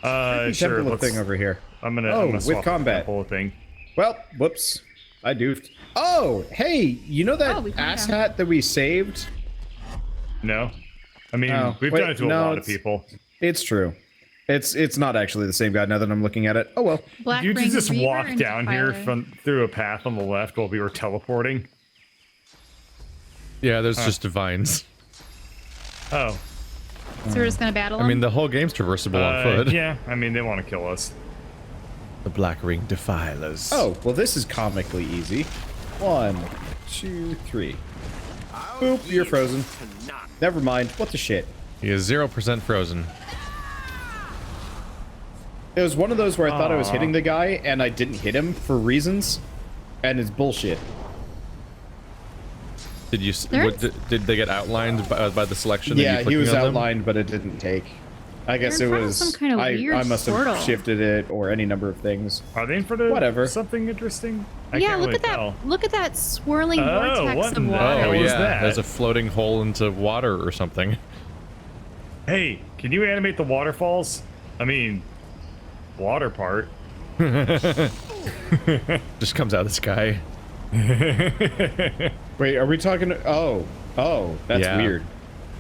Sure. Temple thing over here. I'm Oh, gonna with swap combat. the whole thing. Well, whoops. I doofed. Oh, hey, you know that ass hat that we saved? No. I mean, we've done it to a lot of people. It's true. It's not actually the same guy now that I'm looking at it. Oh well. You just walk down here through a path on the left while we were teleporting. Yeah, there's just divines. Oh. So we're just gonna battle them? I mean, the whole game's traversable on foot. Yeah, I mean, they want to kill us. The Black Ring Defilers. Oh, well, this is comically easy. 1, 2, 3. Boop, you're frozen. Never mind. What the shit? He is 0% frozen. It was one of those where I thought I was hitting the guy, and I didn't hit him for reasons, and it's bullshit. Did you? Did they get outlined by the selection? Yeah, he was outlined, but it didn't take. I guess it was. Some kind of weird I must have portal. shifted it, or any number of things. Are they in front of whatever? Something interesting? Yeah, look at that! Look at that swirling vortex what of the water. hell Oh is yeah, that? there's a floating hole into water or something. Hey, can you animate the waterfalls? I mean, water part. Just comes out of the sky. Wait, are we talking? Oh, that's Yeah. weird.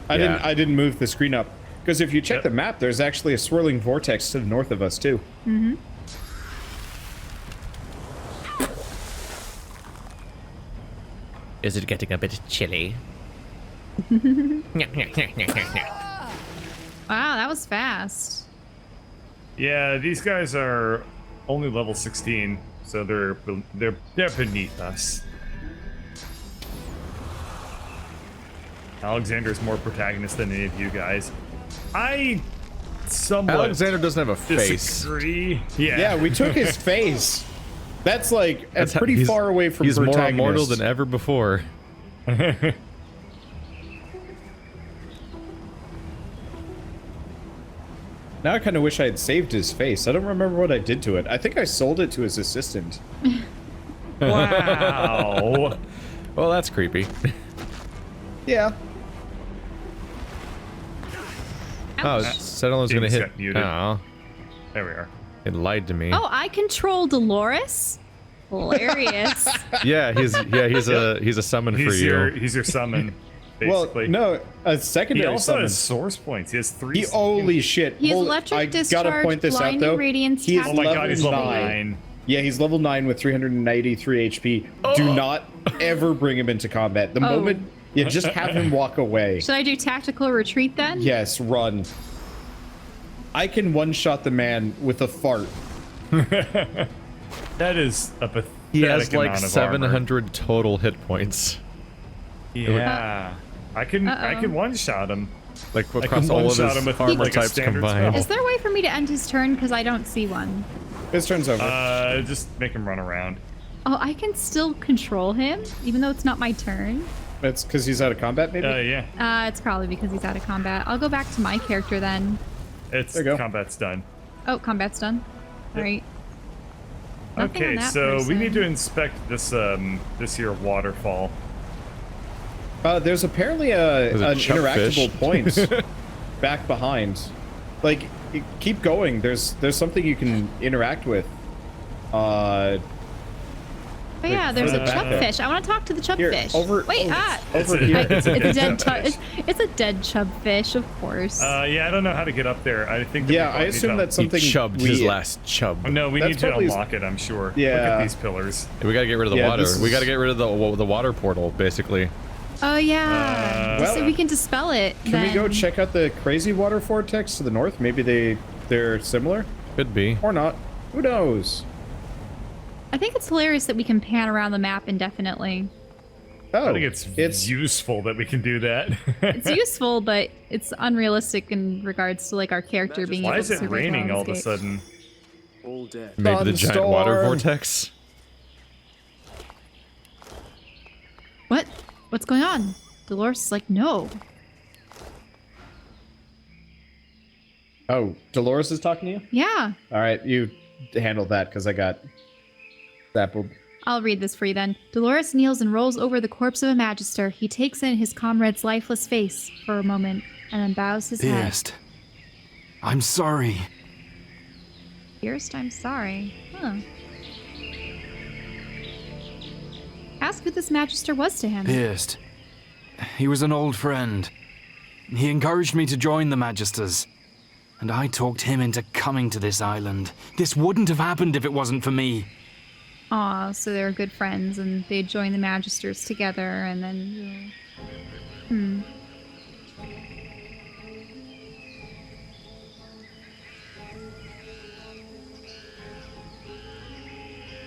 I didn't move the screen up because if you check the map, there's actually a swirling vortex to the north of us too. Mm-hmm. Is it getting a bit chilly? Wow, that was fast. Yeah, these guys are only level 16, so they're beneath us. Alexander's more protagonist than any of you guys. I somewhat Alexander doesn't have a face. disagree. Yeah. Yeah, we took his face. That's like pretty far away from He's more protagonist. immortal than ever before. Now I kind of wish I had saved his face. I don't remember what I did to it. I think I sold it to his assistant. Wow. Well, that's creepy. Yeah. Oh, Sentinel was gonna James hit. got muted. Oh, There we are. it lied to me. Oh, I control Dolores. Hilarious. Yeah, he's a summon for you. He's your summon, Well, basically. no, a He secondary also summon. has source points. He has 3. Holy shit. He has Hold- electric I discharge, gotta point this out blinding though. radiance, He is Oh my god, he's level 9. 9. Yeah, he's level 9 with 393 HP. Do not ever bring him into combat. The moment you just have him walk away. Should I do tactical retreat then? Yes, run. I can one-shot the man with a fart. That is a pathetic He has like amount of 700 total hit points, armor. Yeah. I can one-shot him. like I across can all of one-shot him his with armor like a types standard combined. Is there a way for me to end his turn? Because I don't see one. His turn's over. Just make him run around. Oh, I can still control him, even though it's not my turn. It's because he's out of combat, maybe? Yeah. It's probably because he's out of combat. I'll go back to my character then. It's There you go. combat's done. Oh, combat's done. All right. Nothing on Okay, that so we need to person. inspect this here waterfall. There's apparently There's a an chub interactable fish. point back behind. Like, keep going. There's something you can interact with. Oh yeah, there's a further back chubfish. I want to talk to the Here, chubfish. over- Wait, over a- here. It's a dead chubfish. it's a dead chubfish, of course. Yeah, I don't know how to get up there. I think. That Yeah, we I need assume to- that's He something chubbed we... his last chub. No, we That's need to probably- unlock it. I'm sure. Look Yeah. at these pillars. We gotta get rid of the Yeah, water. this We is- gotta get rid of the water portal, basically. Oh yeah. Well- So we can dispel it. Can we go then. check out the crazy water vortex to the north? Maybe they're similar? Could be. Or not. Who knows? I think it's hilarious that we can pan around the map indefinitely. Oh, I think it's useful that we can do that. It's useful, but it's unrealistic in regards to like our character being Why able is to it survive raining while all of a escape. sudden? All dead. Maybe the giant water Thunderstorm. vortex. What? What's going on? Dolores is like, no. Oh, Dolores is talking to you? Yeah. All right, you handle that because I got zappled. I'll read this for you then. Dolores kneels and rolls over the corpse of a magister. He takes in his comrade's lifeless face for a moment and then bows his head. Dearest, I'm sorry. Pierced, I'm sorry. Huh. Ask who this Magister was to him. Pierced. He was an old friend. He encouraged me to join the Magisters. And I talked him into coming to this island. This wouldn't have happened if it wasn't for me. Aw, so they were good friends and they joined the Magisters together and then...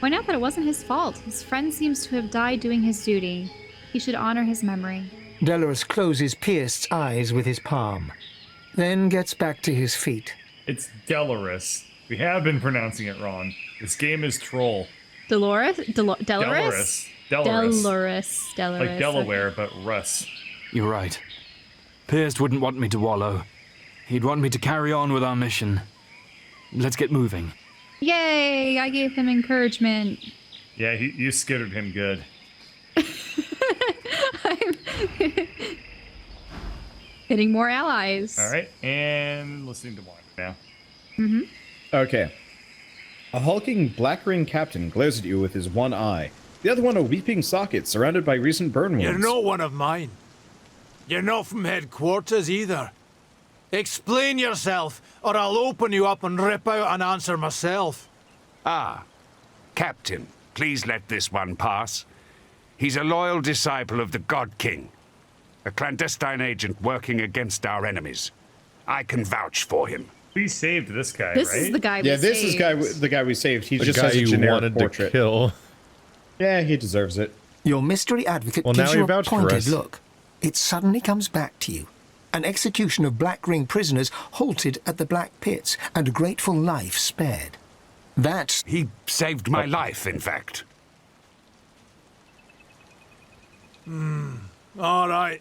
Point out that it wasn't his fault. His friend seems to have died doing his duty. He should honor his memory. Delorus closes Pierced's eyes with his palm, then gets back to his feet. It's Delorus. We have been pronouncing it wrong. This game is troll. Delorus? Delorus. Delorus. Like Delaware, but Russ. You're right. Pierced wouldn't want me to wallow. He'd want me to carry on with our mission. Let's get moving. Yay! I gave him encouragement. Yeah, you skittered him good. I'm hitting more allies. All right, and listening to one now. Okay. A hulking black ring captain glares at you with his one eye. The other one a weeping socket surrounded by recent burn wounds. You're not one of mine. You're not from headquarters either. Explain yourself, or I'll open you up and rip out an answer myself. Ah, Captain, please let this one pass. He's a loyal disciple of the God King, a clandestine agent working against our enemies. I can vouch for him. We saved this guy, This right? is the guy we Yeah, this saved. is the guy we saved. He The just guy has a you generic wanted portrait. to kill. Yeah, he deserves it. Your mystery advocate Well, now gives you you a vouched for pointed us. look. It suddenly comes back to you. An execution of Black Ring prisoners halted at the Black Pits, and a grateful life spared. That's... He saved my life, in fact. All right.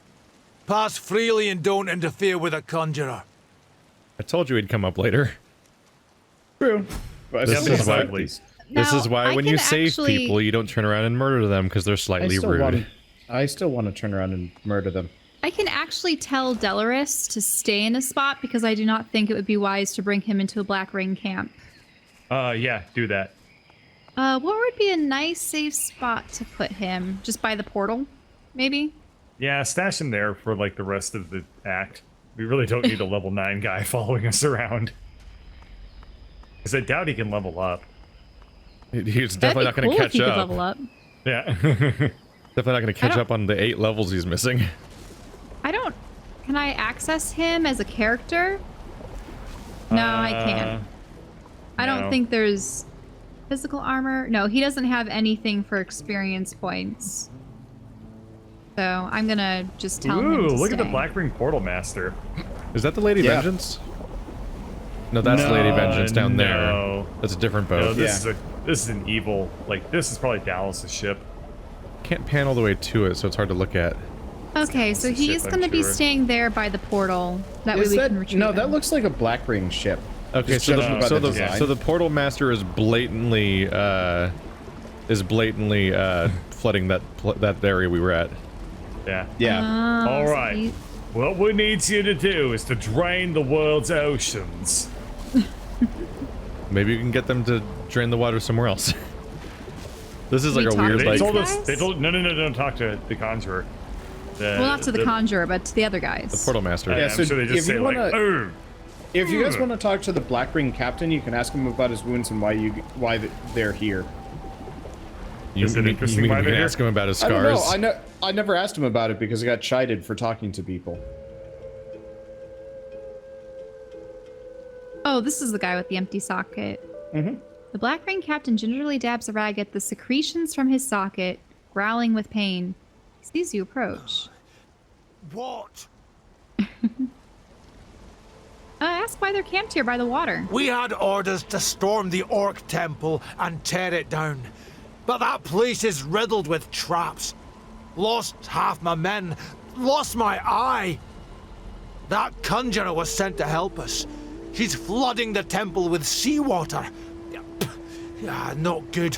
Pass freely and don't interfere with a conjurer. I told you he'd come up later. True. But This still is why- exactly. This Now, is why I when can you save actually- people, you don't turn around and murder them because they're slightly rude. I still want to turn around and murder them. I can actually tell Delorus to stay in a spot because I do not think it would be wise to bring him into a Black Ring camp. Yeah, do that. What would be a nice safe spot to put him? Just by the portal, maybe? Yeah, stash him there for like the rest of the act. We really don't need a level 9 guy following us around. Because I doubt he can level up. He's That'd definitely be not going cool to if catch he could up. level up. Yeah. Definitely not going to catch don't- up on the 8 levels he's missing. Can I access him as a character? No, I can't. I don't no. think there's physical armor. No, he doesn't have anything for experience points. So I'm gonna just tell him Ooh, to look at the stay. Black Ring Portal Master. Is that the Lady Yeah. Vengeance? No, that's the Lady Vengeance down there. no. That's a different No, boat. this is an evil. Like this is probably Dallas's ship. Can't pan all the way to it, so it's hard to look at. Okay, so Ship, he's I'm gonna be sure. staying there by the portal. That way Is we that, can retrieve no, him. that looks like a Black Ring ship. Okay, Just so judging by the, the design. so the Portal Master is blatantly flooding that area we were at. Yeah. Yeah. All so right. he- What we need you to do is to drain the world's oceans. Maybe you can get them to drain the water somewhere else. This is We like a talked weird to They like. these told us. guys? They told no. Don't talk to the Conjurer. well, not to the Conjurer, but to the other guys. The Portal Master. Yeah, Yeah, I'm so sure they just if say you like, wanna- "Oh, If you guys want to talk to the Black Ring captain, you can ask him about his wounds and why they're here. You, Is it you- interesting you why can they're here? ask him about his I scars. don't know. I never asked him about it because I got chided for talking to people. Oh, this is the guy with the empty socket. Mm-hmm. The Black Ring captain gingerly dabs a rag at the secretions from his socket, growling with pain. He sees you approach. What? Ask why they're camped here by the water. We had orders to storm the Orc Temple and tear it down. But that place is riddled with traps. Lost half my men. Lost my eye. That conjurer was sent to help us. She's flooding the temple with seawater. Yeah, not good.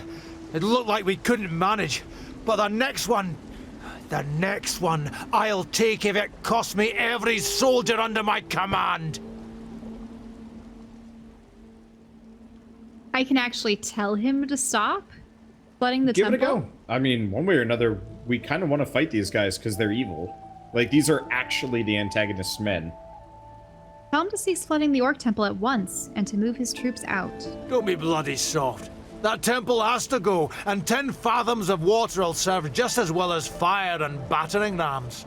It looked like we couldn't manage. But the next one, I'll take if it costs me every soldier under my command. I can actually tell him to stop flooding the Give temple? it a go. I mean, one way or another, we kind of want to fight these guys because they're evil. Like, these are actually the antagonist's men. Tell him to cease flooding the Orc Temple at once and to move his troops out. Don't be bloody soft. That temple has to go, and 10 fathoms of water will serve just as well as fire and battering rams.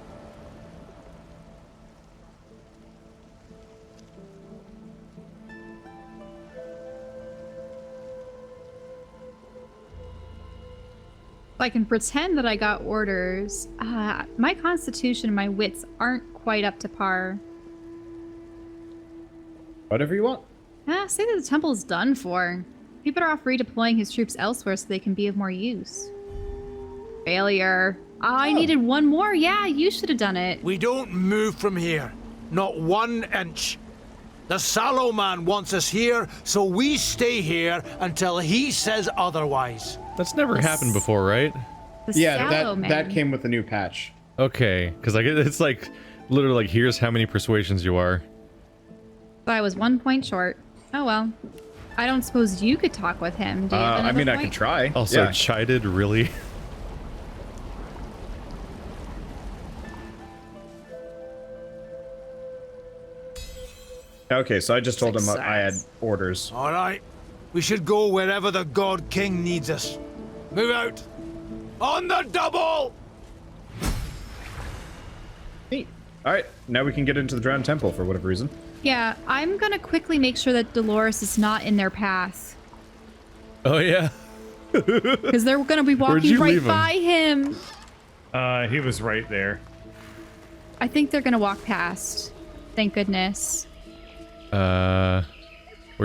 I can pretend that I got orders. My constitution and my wits aren't quite up to par. Whatever you want. Say that the temple's done for. He better off redeploying his troops elsewhere so they can be of more use. Failure. I needed one more. Yeah, you should have done it. We don't move from here. Not 1 inch. The Sallow Man wants us here, so we stay here until he says otherwise. That's never happened before, right? The Yeah, Sallow that Man. came with the new patch. Okay, because like it's like literally like here's how many persuasions you are. So I was 1 point short. Oh well. I don't suppose you could talk with him. Do you have I mean, another I point? could try. Also, Yeah. chided really. Okay, so I just told him Success. I had orders. All right. We should go wherever the God King needs us. Move out. On the double! Neat. All right, now we can get into the Drowned Temple for whatever reason. Yeah, I'm gonna quickly make sure that Dolores is not in their path. Oh yeah. Because they're gonna be Where'd walking you right leave him? by him. He was right there. I think they're gonna walk past. Thank goodness. Where'd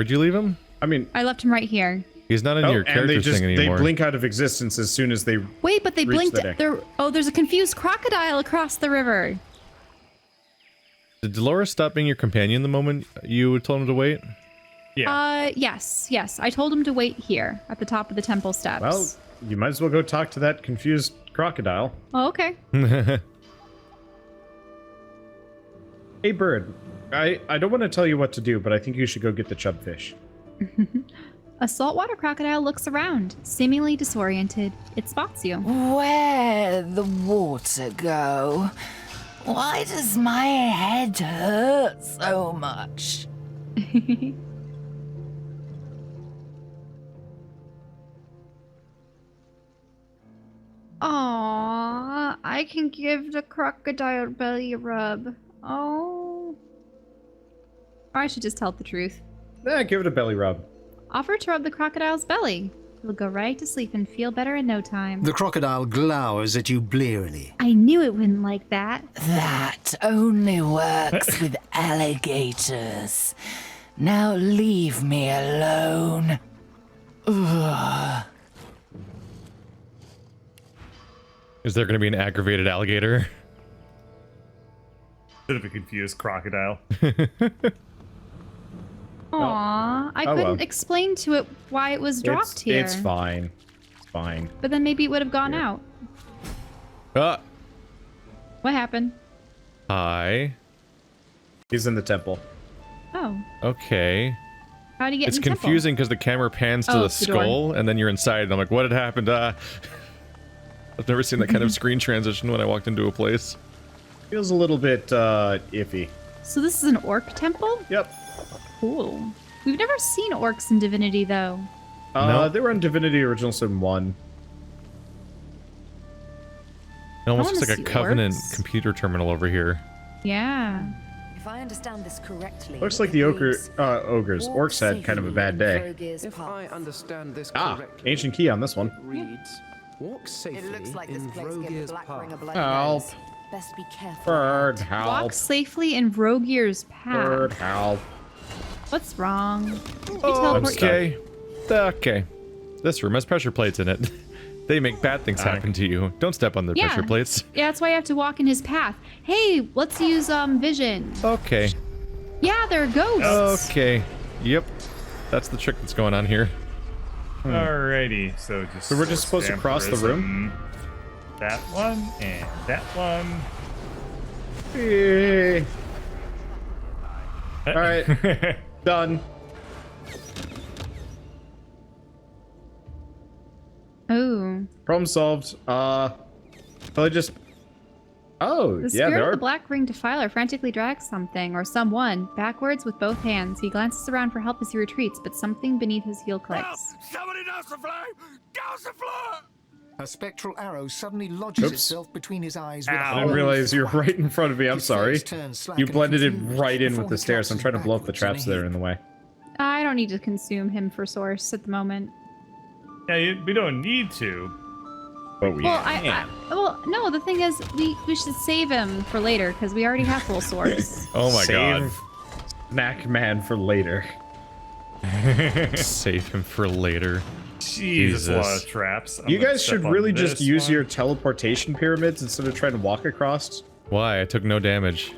you leave him? I mean, I left him right here. He's not in your and they character just thing anymore. they blink out of existence as soon as they. Wait, but they Reach blinked. the deck. There's a confused crocodile across the river. Did Dolores stop being your companion the moment you told him to wait? Yeah. Yes. I told him to wait here at the top of the temple steps. Well, you might as well go talk to that confused crocodile. Oh, okay. Hey, bird. I don't want to tell you what to do, but I think you should go get the chubfish. A saltwater crocodile looks around, seemingly disoriented. It spots you. Where'd the water go? Why does my head hurt so much? Aww, I can give the crocodile belly a rub. Oh. Or I should just tell it the truth. Give it a belly rub. Offer to rub the crocodile's belly. You'll go right to sleep and feel better in no time. The crocodile glowers at you blearily. I knew it wouldn't like that. That only works with alligators. Now leave me alone. Ugh. Is there going to be an aggravated alligator? Bit of a confused crocodile. Aww, I couldn't well. explain to it why it was dropped here. It's fine. It's fine. But then maybe it would have gone out. Ah, What happened? hi. He's in the temple. Oh, Okay. how do you get It's in the temple? confusing because the camera pans to Oh, the it's the door. skull and then you're inside and I'm like, what had happened? I've never seen that kind of screen transition when I walked into a place. Feels a little bit iffy. So this is an orc temple? Yep. Cool. We've never seen orcs in Divinity, though. No. They were on Divinity Original Sin 1. It almost wanna looks like a see Covenant orcs. computer terminal over here. Yeah. If I understand this correctly, Looks like it the reads, ogres. "Walk Orcs had kind of a safely bad in day. Vrogir's If I path." understand this Ah, correctly, ancient key on this one. it reads, walk safely It looks like this in place gives Vrogir's Black Ring a path. bloody Help. nose. Best be careful. Bird, help. Walk safely in Vrogir's path. Bird, help. What's wrong? You Oh, teleport- Okay. Okay. This room has pressure plates in it. They make bad things happen to you. Don't step on the Yeah. pressure plates. Yeah, that's why you have to walk in his path. Hey, let's use vision. Okay. Yeah, they're ghosts. Okay. Yep. That's the trick that's going on here. Alrighty, so just. So we're just supposed to stamp cross the room? That one and that one. Hey. All right. Done. Problem solved. Probably just. Oh, The yeah, spirit there of are. the Black Ring Defiler frantically drags something or someone backwards with both hands. He glances around for help as he retreats, but something beneath his heel clicks. Somebody douse the flame! Douse the flame! A spectral arrow suddenly lodges Oops. itself between his eyes with a I hollow didn't realize you were thwack. right in front of me. I'm His sorry. face turns slack You and blended it confused right in before with the he stairs. I'm collapses trying to blow up the backwards in a traps that are heap. in the way. I don't need to consume him for source at the moment. Yeah, we don't need to. But we Well, can. well, no. The thing is, we should save him for later because we already have full source. Oh my Save Snack Man for later. god. Save him for later. Jesus, a lot Jesus. of traps. I'm You gonna guys step should on really just this use one. your teleportation pyramids instead of trying to walk across. Why? I took no damage.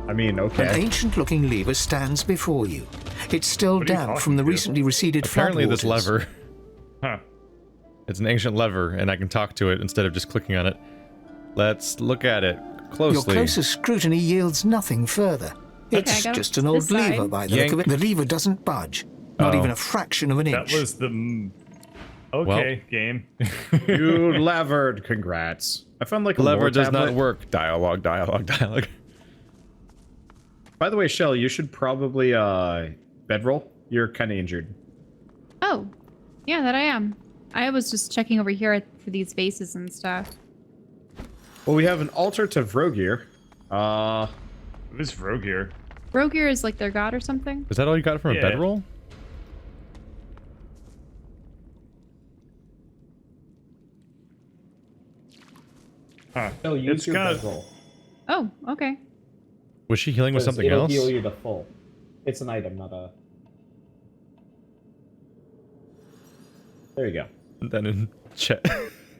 I mean, An okay. ancient-looking lever stands before you. It's still What are you damp talking from the to? recently receded Apparently this floodwaters. lever. Huh. It's an ancient lever, and I can talk to it instead of just clicking on it. Let's look at it Your closely. closer scrutiny yields nothing further. It's I go just an old this side. lever by the look of it. The lever doesn't budge, not Oh. even a fraction of an That inch. was the. Okay, game. You levered. Congrats. I found like a Lever lore does not tablet. work. Dialogue, dialogue, dialogue. By the way, Shell, you should probably bedroll. You're kind of injured. Oh, yeah, that I am. I was just checking over here for these vases and stuff. Well, we have an altar to Vrogir. It was Vrogir. Vrogir is like their god or something? Is that all you got from a Yeah. bedroll? Huh. No, use It's your got- bedroll. Oh, okay. Was she healing with 'Cause something it'll else? heal you to full. It's an item, not a... There you go. And then in chat,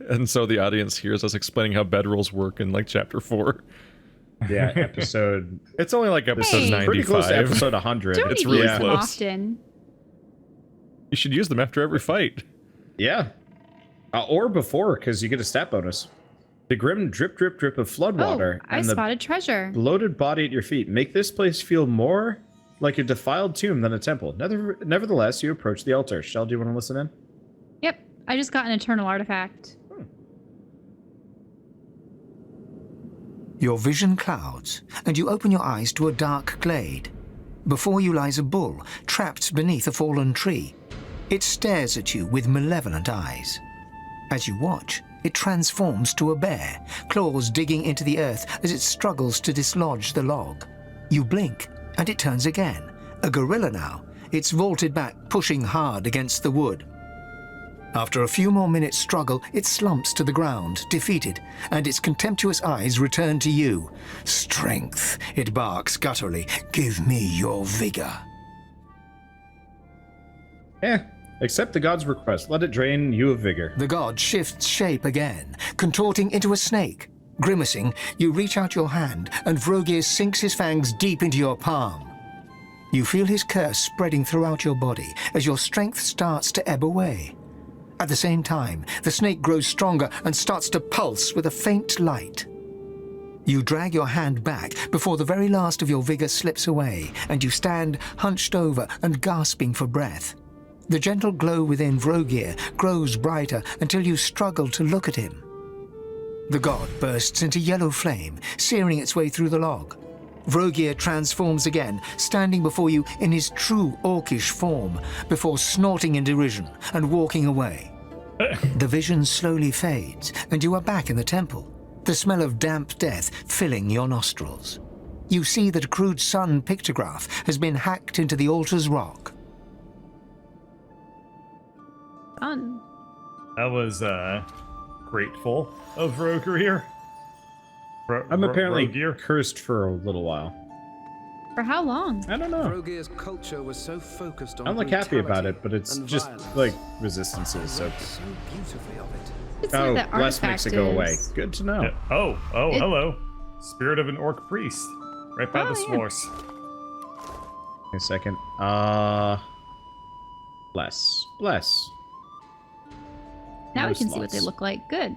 and so the audience hears us explaining how bedrolls work in like chapter 4. Yeah, episode. It's only like episode Hey. 95. Pretty close to episode 100. Don't It's need to really use them close. often. You should use them after every fight. Yeah. Or before, because you get a stat bonus. The grim drip, drip, drip of floodwater Oh, I and the spotted treasure. bloated body at your feet make this place feel more like a defiled tomb than a temple. Nevertheless, you approach the altar. Shell, do you want to listen in? Yep, I just got an eternal artifact. Your vision clouds, and you open your eyes to a dark glade. Before you lies a bull, trapped beneath a fallen tree. It stares at you with malevolent eyes. As you watch, it transforms to a bear, claws digging into the earth as it struggles to dislodge the log. You blink, and it turns again. A gorilla now. It's vaulted back, pushing hard against the wood. After a few more minutes' struggle, it slumps to the ground, defeated, and its contemptuous eyes return to you. Strength, it barks gutturally. Give me your vigor. Accept the god's request. Let it drain you of vigor. The god shifts shape again, contorting into a snake. Grimacing, you reach out your hand, and Vrogir sinks his fangs deep into your palm. You feel his curse spreading throughout your body as your strength starts to ebb away. At the same time, the snake grows stronger and starts to pulse with a faint light. You drag your hand back before the very last of your vigor slips away, and you stand hunched over and gasping for breath. The gentle glow within Vrogir grows brighter until you struggle to look at him. The god bursts into yellow flame, searing its way through the log. Vrogir transforms again, standing before you in his true orcish form, before snorting in derision and walking away. The vision slowly fades, and you are back in the temple, the smell of damp death filling your nostrils. You see that a crude sun pictograph has been hacked into the altar's rock. Fun. That was grateful of Vrogir. I'm apparently Vrogir. cursed for a little while. For how long? I don't know. Vrogir's culture was so focused on I'm like happy about it, brutality but it's and just violence. like resistances. So. Wrote so beautifully of it. Let's see Oh, what that bless artifact makes it go away. is. Good to know. Yeah. Oh, It- hello. Spirit of an orc priest. Right by Oh, the yeah. source. Wait a second. Bless. Now No we can see what they slots. look like. Good.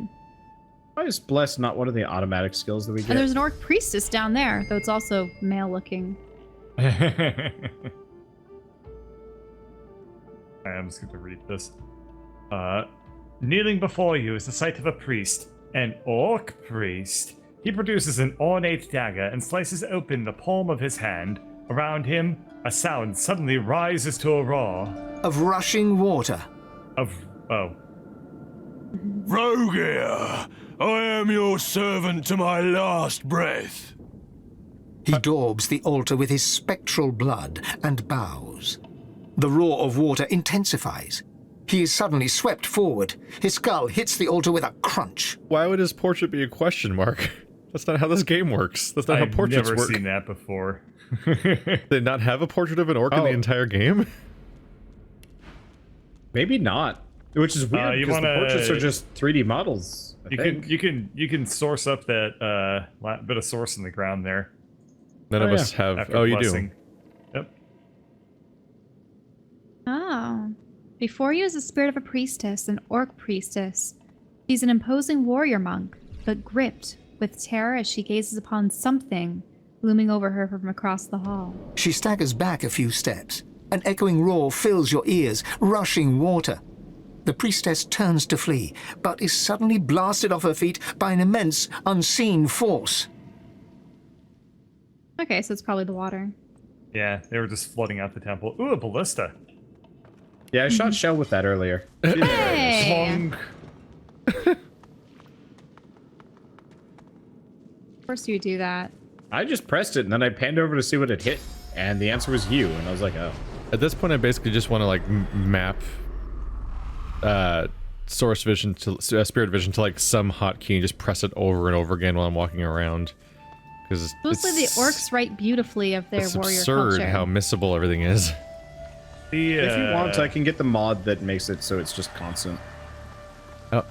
Why is bless not one of the automatic skills that we And get? there's an orc priestess down there, though it's also male looking. I'm just going to read this. Kneeling before you is the sight of a priest, an orc priest. He produces an ornate dagger and slices open the palm of his hand. Around him, a sound suddenly rises to a roar. Of rushing water. Vrogir, I am your servant to my last breath. He daubs the altar with his spectral blood and bows. The roar of water intensifies. He is suddenly swept forward. His skull hits the altar with a crunch. Why would his portrait be a question mark? That's not how this game works. That's not how portraits work. I've never seen that before. They not have a portrait of an orc in the entire game? Maybe not. Which is weird because the portraits are just 3D models. You can source up that bit of source in the ground there. None of us have. After Oh, you blessing. do. Yep. Oh. Before you is the spirit of a priestess, an orc priestess. She's an imposing warrior monk, but gripped with terror as she gazes upon something looming over her from across the hall. She staggers back a few steps. An echoing roar fills your ears, rushing water. The priestess turns to flee, but is suddenly blasted off her feet by an immense, unseen force. Okay, so it's probably the water. Yeah, they were just flooding out the temple. Ooh, a ballista. Yeah, I shot Shell with that earlier. Hey! Of course you do that. I just pressed it and then I panned over to see what it hit, and the answer was you, and I was like, oh. At this point, I basically just want to like map source vision to spirit vision to like some hotkey and just press it over and over again while I'm walking around. Because Mostly the orcs write beautifully of their it's warrior absurd culture. how missable everything is. If you want, I can get the mod that makes it so it's just constant.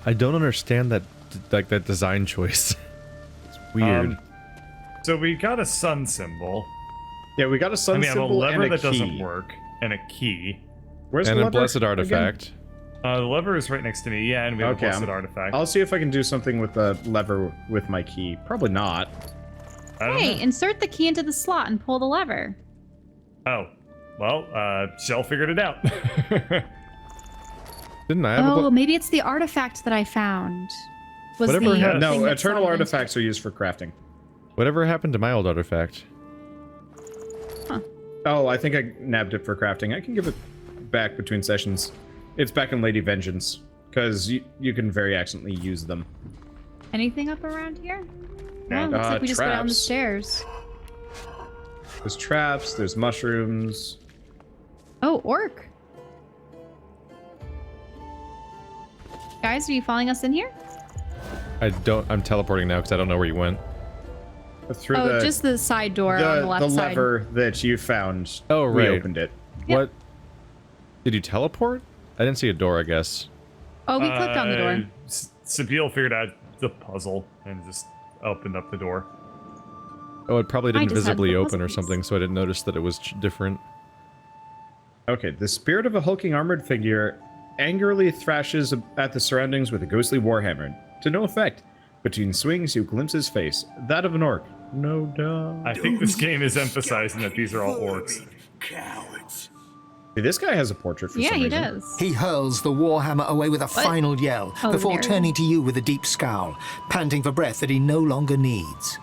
I don't understand that that design choice. It's weird. So we got a sun symbol. Yeah, we got a sun and we have a symbol lever and a that key. doesn't work, and a key. Where's and the a lever blessed again? artifact. The lever is right next to me. Yeah, and we have a blessed artifact. I'll see if I can do something with the lever with my key. Probably not. Hey, insert the key into the slot and pull the lever. Oh, well, Shell figured it out. Didn't I have Oh, maybe it's the artifact that I found. Was Whatever the happened- thing No, that eternal summoned- artifacts are used for crafting. Whatever happened to my old artifact? Oh, I think I nabbed it for crafting. I can give it back between sessions. It's back in Lady Vengeance, because you can very accidentally use them. Anything up around here? No. No, looks like we just go down the Traps. stairs. There's traps, there's mushrooms. Oh, orc. Guys, are you following us in here? I'm teleporting now because I don't know where you went. Through Oh, just the side door on the left side. lever that you found. Oh, right. We opened it. Yep. What? Did you teleport? I didn't see a door, I guess. Oh, we clicked on the door. Sabine figured out the puzzle and just opened up the door. Oh, it probably I didn't just had visibly the open or puzzles. something, so I didn't notice that it was different. Okay, the spirit of a hulking armored figure angrily thrashes at the surroundings with a ghostly warhammer. To no effect. Between swings, you glimpse his face. That of an orc. No doubt. I think this game is emphasizing that these are all orcs. Cowards. See, this guy has a portrait for Yeah, some he reason. does. He hurls the warhammer away with a final yell Oh, before there. turning to you with a deep scowl, panting for breath that he no longer needs.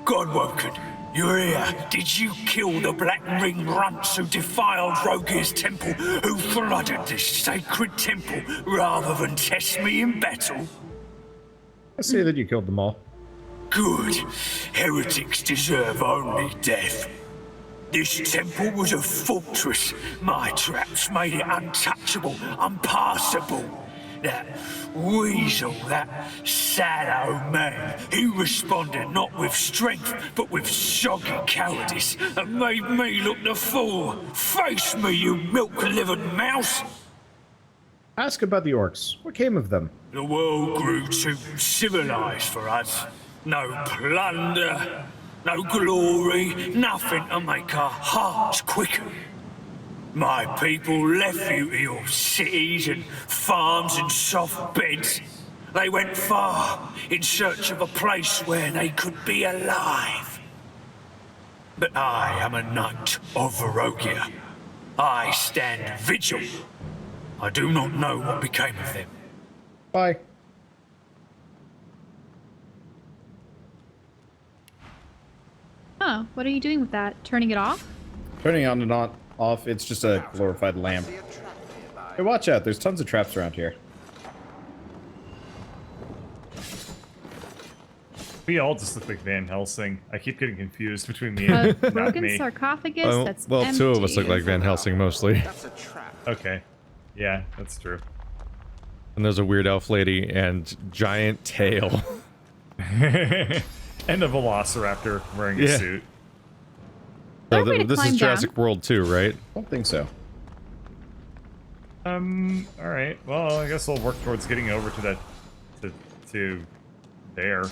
Godwoken, you're here. Did you kill the Black Ring runts who defiled Vrogir's temple, who flooded this sacred temple, rather than test me in battle? I say that you killed them all. Good. Heretics deserve only death. This temple was a fortress. My traps made it untouchable, unpassable. That weasel, that sad old man, he responded not with strength, but with soggy cowardice, and made me look the fool. Face me, you milk-livered mouse! Ask about the orcs. What came of them? The world grew too civilized for us. No plunder, no glory, nothing to make our hearts quicken. My people left you to your cities and farms and soft beds. They went far in search of a place where they could be alive. But I am a knight of Vrogir. I stand vigil. I do not know what became of them. Bye. Oh, what are you doing with that? Turning it off? Turning on and on off, it's just a glorified lamp. Hey, watch out, there's tons of traps around here. We all just look like Van Helsing. I keep getting confused between me and not Broken me. sarcophagus that's well, empty. two of us look like Van Helsing mostly. Okay. Yeah, that's true. And there's a weird elf lady and giant tail. And a velociraptor wearing a Yeah. suit. So way to this climb is Jurassic down. World 2, right? I don't think so. Alright. Well, I guess we'll work towards getting over to that... to there.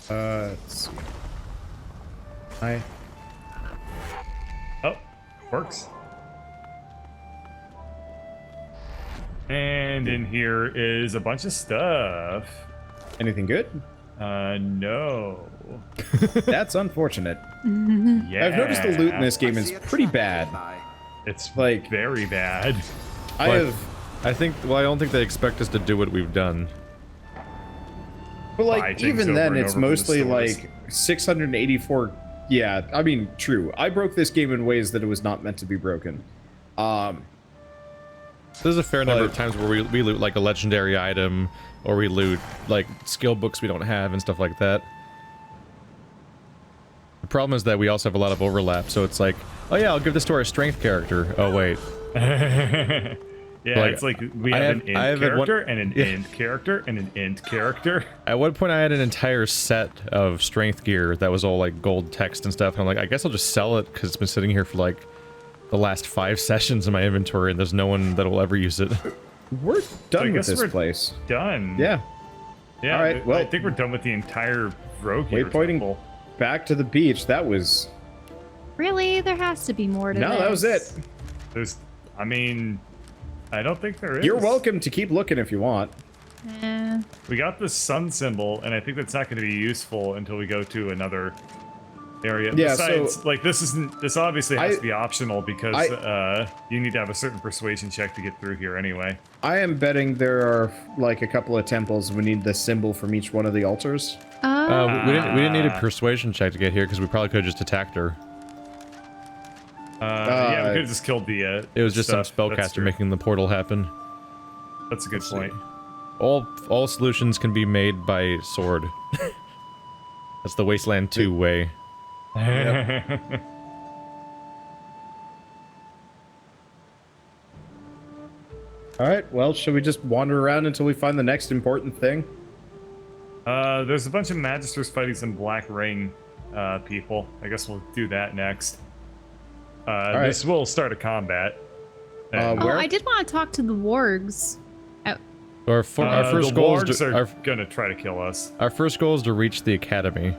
Let's see. Hi. Oh, works. And in here is a bunch of stuff. Anything good? No. That's unfortunate. Yeah. I've noticed the loot in this game is pretty bad. It's like very bad. I don't think they expect us to do what we've done. But Buy like, things even over then, and it's over from the mostly stores. like 684. Yeah, I mean, true. I broke this game in ways that it was not meant to be broken. There's a fair number of times where we loot like a legendary item, or we loot like skill books we don't have and stuff like that. The problem is that we also have a lot of overlap, so it's like, oh yeah, I'll give this to our strength character. Oh wait. Yeah, Like, it's like we have an int I have at one- character and an int character and an int character. At one point I had an entire set of strength gear that was all like gold text and stuff, and I'm like, I guess I'll just sell it because it's been sitting here for like the last 5 sessions in my inventory and there's no one that will ever use it. We're So I done with guess this we're place. Done. Yeah. Yeah. All right, well- I think we're done with the entire Vrogir Waypointing temple. back to the beach. That was... Really? There has to be more to this. No, that was it. There's, I mean, I don't think there is. You're welcome to keep looking if you want. We got the sun symbol, and I think that's not going to be useful until we go to another area. Yeah, Besides, so- like this obviously has to be optional because you need to have a certain persuasion check to get through here anyway. I am betting there are like a couple of temples. We need the symbol from each one of the altars. We didn't need a persuasion check to get here because we probably could have just attacked her. Yeah, we could have just killed the. It was just stuff. some That's spellcaster true. making the portal happen. That's a good point. All solutions can be made by sword. That's the Wasteland 2 way. All right. Well, should we just wander around until we find the next important thing? There's a bunch of magisters fighting some Black Ring people. I guess we'll do that next. right. This will start a combat. Oh, I did want to talk to the wargs. Our first the goal is wargs to, are gonna try to kill us. our first goal is to reach the academy.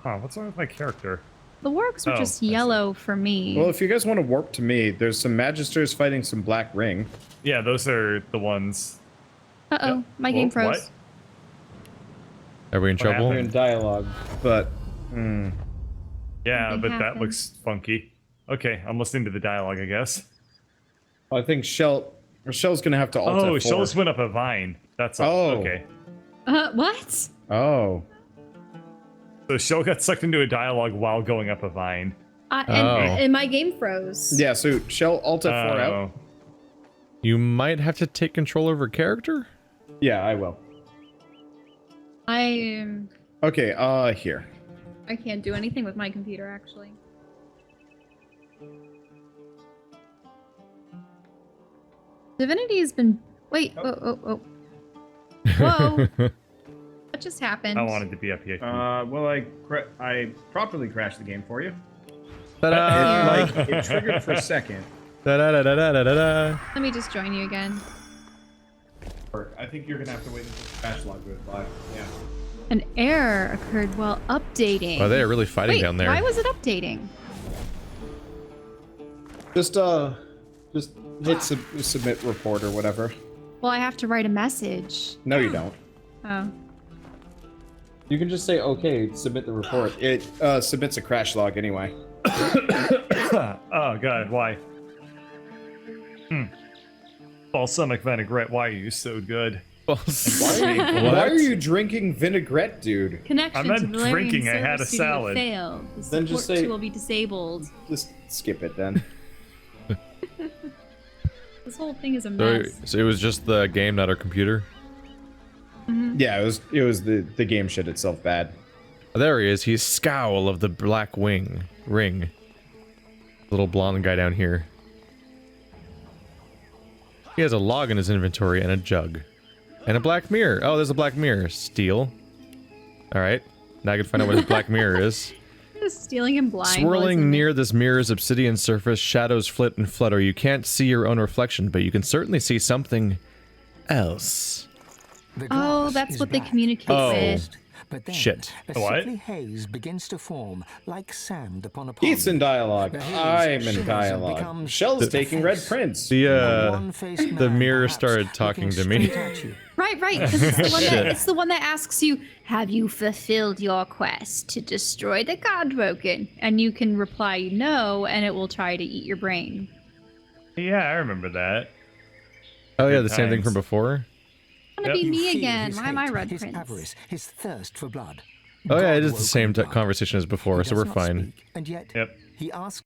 Huh, what's wrong with my character? The wargs were Oh, just I see. yellow for me. Well, if you guys want to warp to me, there's some magisters fighting some Black Ring. Yeah, those are the ones. Uh-oh, my game Whoa, froze. what? Are we in trouble? We're in dialogue, but Yeah, Something but that happened. looks funky. Okay, I'm listening to the dialogue, I guess. I think Shell's gonna have to alt Oh, F4. Shell's went up a vine. That's all. Oh. Okay. What? Oh. So Shell got sucked into a dialogue while going up a vine. And my game froze. Yeah, so Shell alt F4 out. Oh. You might have to take control over character? Yeah, I will. Okay, here. I can't do anything with my computer, actually. Divinity has been... Wait, Whoa. What just happened? I wanted to be up here. Well, I properly crashed the game for you. Ta-da! It triggered for a second. Da-da-da-da-da-da-da. Let me just join you again. I think you're gonna have to wait until the crash log goes by. Yeah. An error occurred while updating. Oh, they are really fighting Wait, down there. why was it updating? Just hit submit report or whatever. Well, I have to write a message. No, you don't. Oh. You can just say, okay, submit the report. It submits a crash log anyway. Oh god, why? Balsamic vinaigrette, why are you so good? Why are you drinking vinaigrette, dude? Connection I'm to not the Valerian drinking, I server had a studio salad. failed. The Then just support say- tool will be disabled. Just skip it then. This whole thing is a mess. So it was just the game, not our computer? Yeah, it was the game shit itself bad. Oh, there he is. He's Scowl of the Black Ring. Little blonde guy down here. He has a log in his inventory and a jug. And a black mirror. Oh, there's a black mirror. Steal. Alright. Now I can find out what his black mirror is. Just stealing him blind. Swirling near this mirror's obsidian surface, shadows flit and flutter. You can't see your own reflection, but you can certainly see something else. Oh, that's what they communicate with. But then, Shit. a What? sickly haze begins to form, like sand upon a pond. He's in dialogue. The haze I'm in shivers and dialogue. becomes Shell's the taking red face. prints. The One-faced the man, mirror perhaps, started talking to me. looking straight at you. Right, because it's the one that asks you, have you fulfilled your quest to destroy the Godwoken? And you can reply no, and it will try to eat your brain. Yeah, I remember that. Oh yeah, Good the same thing times. from before? I want to be You me feel again. his Why am I hate, red his prince? avarice, his thirst for blood. Oh yeah, it is the God-woken same blood. conversation as before, He so does we're not fine. speak, and yet Yep. he asks